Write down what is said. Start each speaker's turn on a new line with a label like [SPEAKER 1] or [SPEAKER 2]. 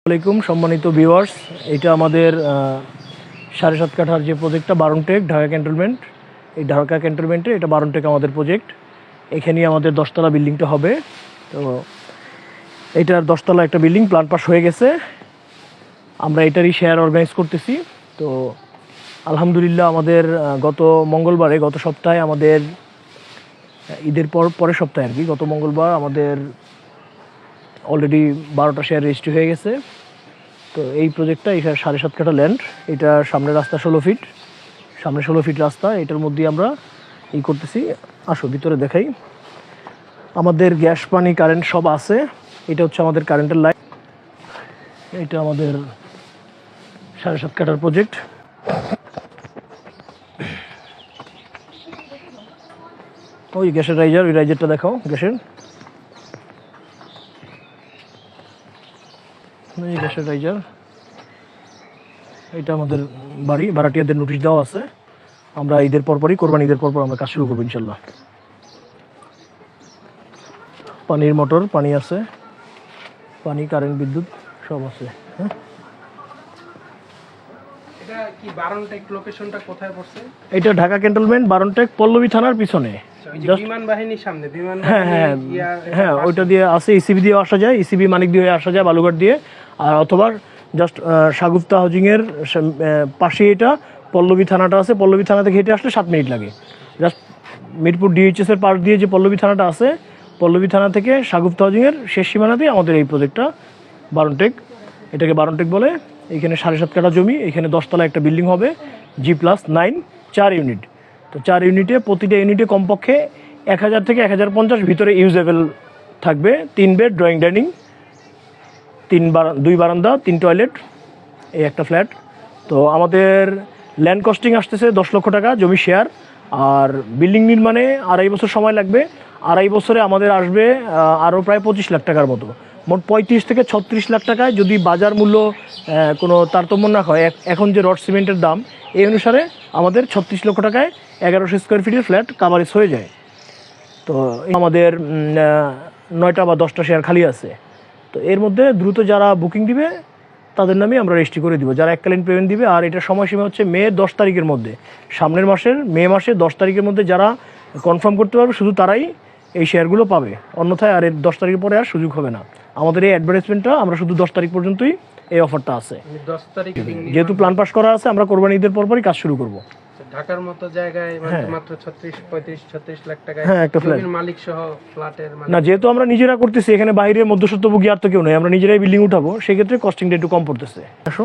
[SPEAKER 1] আসসালামাইকুম সম্মানিত ভিউয়ার্স, এটা আমাদের 7.5 কাঠার যে প্রজেক্টটা বারনটেক ঢাকা ক্যান্টনমেন্ট। এই ঢাকা ক্যান্টনমেন্টে এটা বারনটেক আমাদের প্রজেক্ট। এখানেই আমাদের 10তলা বিল্ডিংটা হবে। তো এটার 10তলা একটা বিল্ডিং প্ল্যান পাস হয়ে গেছে, আমরা এটারই শেয়ার অর্গানাইজ করতেছি। তো আলহামদুলিল্লাহ আমাদের গত সপ্তাহে আমাদের ঈদের পরের সপ্তাহে গত মঙ্গলবার আমাদের অলরেডি 12টা শেয়ার রেজিস্ট্রি হয়ে গেছে। তো এই প্রজেক্টটা এটা 7.5 কাঠা ল্যান্ড, এটা সামনে রাস্তা 16 ফিট, সামনে 16 ফিট রাস্তা। এটার মধ্যে আমরা করতেছি। আসো ভিতরে দেখাই। আমাদের গ্যাস পানি কারেন্ট সব আছে। এটা হচ্ছে আমাদের কারেন্টের লাইন। এটা আমাদের 7.5 কাঠার প্রজেক্ট। ওই গ্যাসের রাইজার, ওই রাইজারটা দেখাও গ্যাসের। গ্যাসের রাইজার, এটা আমাদের বাড়ি, ভাড়াটিয়াদের নোটিশ দেওয়া আছে। আমরা ঈদের পরপরই, কোরবানি ঈদের পরপর আমরা কাজ শুরু করবো ইনশাল্লাহ। পানির মোটর, পানি আছে, পানি, কারেন্ট, বিদ্যুৎ সব আছে। হ্যাঁ,
[SPEAKER 2] এটা কি বারনটেক লোকেশনটা কোথায় পড়ছে?
[SPEAKER 1] এটা ঢাকা ক্যান্টনমেন্ট, বারনটেক পল্লবী থানার পিছনে।
[SPEAKER 2] বিমান বাহিনীর সামনে, বিমান
[SPEAKER 1] হ্যাঁ ওইটা দিয়ে আসে, ইসিবি দিয়ে আসা যায়, ইসিবি মানিক দিয়ে আসা যায় বালুঘাট দিয়ে, আর অথবা জাস্ট শাগুফতা হাউজিংয়ের পাশে এটা পল্লবী থানাটা আছে। পল্লবী থানা থেকে হেঁটে আসলে 7 মিনিট লাগে। জাস্ট মিরপুর ডিএইচএস এর পাশ দিয়ে যে পল্লবী থানাটা আছে, পল্লবী থানা থেকে শাগুফতা হাউজিংয়ের শেষ সীমানাতেই আমাদের এই প্রজেক্টটা বারনটেক। এটাকে বারনটেক বলে। এখানে 7.5 কাঠা জমি, এখানে 10তলা একটা বিল্ডিং হবে, G+9, 4 ইউনিট। তো 4 ইউনিটে, প্রতিটা ইউনিটে কমপক্ষে 1000 থেকে 1050 ভিতরে ইউজেবল থাকবে। 3 বেড, ড্রয়িং ডাইনিং, 2 বারান্দা, 3 টয়লেট, এই একটা ফ্ল্যাট। তো আমাদের ল্যান্ড কস্টিং আসতেছে 10 লক্ষ টাকা জমি শেয়ার। আর বিল্ডিং নির্মাণে 2.5 বছর সময় লাগবে। 2.5 বছরে আমাদের আসবে আরও প্রায় 25 লাখ টাকার মতো। মোট 35 থেকে 36 লাখ টাকায়, যদি বাজার মূল্য কোনো তারতম্য না হয়, এখন যে রড সিমেন্টের দাম, এই অনুসারে আমাদের 36 লক্ষ টাকায় 1100 স্কোয়ার ফিটের ফ্ল্যাট কাভারেজ হয়ে যায়। তো আমাদের 9টা বা 10টা শেয়ার খালি আছে। তো এর মধ্যে দ্রুত যারা বুকিং দিবে তাদের নামে আমরা রেজিস্ট্রি করে দিব, যারা এককালীন পেমেন্ট দিবে। আর এটার সময়সীমা হচ্ছে মে 10 তারিখের মধ্যে, সামনের মাসের মে মাসে 10 তারিখের মধ্যে যারা কনফার্ম করতে পারবে শুধু তারাই এই শেয়ারগুলো পাবে, অন্যথায় আর এর 10 তারিখের পরে আর সুযোগ হবে না। আমাদের এই অ্যাডভার্টাইজমেন্টটা আমরা শুধু 10 তারিখ পর্যন্তই এই অফারটা আছে।
[SPEAKER 2] 10 তারিখ
[SPEAKER 1] যেহেতু প্ল্যান পাস করা আছে, আমরা কোরবানি ঈদের পরপরই কাজ শুরু করব।
[SPEAKER 2] ঢাকার মতো জায়গায় মাত্র 36 লাখ টাকায়
[SPEAKER 1] একটা ফ্ল্যাট,
[SPEAKER 2] মালিক সহ ফ্ল্যাটের
[SPEAKER 1] না, যেহেতু আমরা নিজেরা করতেছি, এখানে বাইরে মধ্যস্বত্বভোগী আর তো কেউ নেই, আমরা নিজেরাই বিল্ডিং উঠাবো, সেক্ষেত্রে কস্টিংটা একটু কম পড়তেছে। আসো।